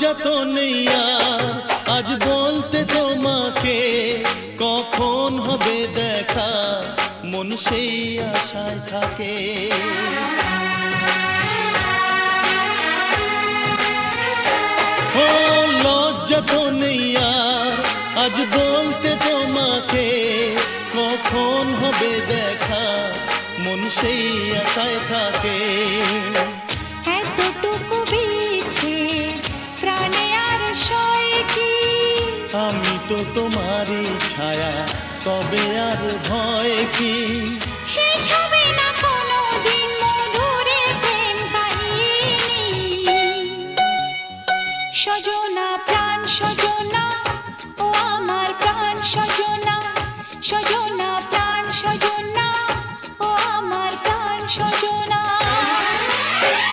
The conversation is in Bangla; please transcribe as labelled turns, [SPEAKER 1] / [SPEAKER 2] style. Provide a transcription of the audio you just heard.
[SPEAKER 1] লজ্জা তো নেই আর আজ বলতে তোমাকে, কখন হবে দেখা মন সেই আশায় থাকে। ও লজ্জা তো নেই আর আজ বলতে তোমাকে, কখন হবে দেখা মন সেই আশায় থাকে।
[SPEAKER 2] এতটুকু বিছে প্রাণে আর সয় কি,
[SPEAKER 1] আমি তো তোমারই ছায়া, তবে আর ভয় কি?
[SPEAKER 2] শেষ হবে না কোনোদিন মধুর প্রেম কাহিনী। সজল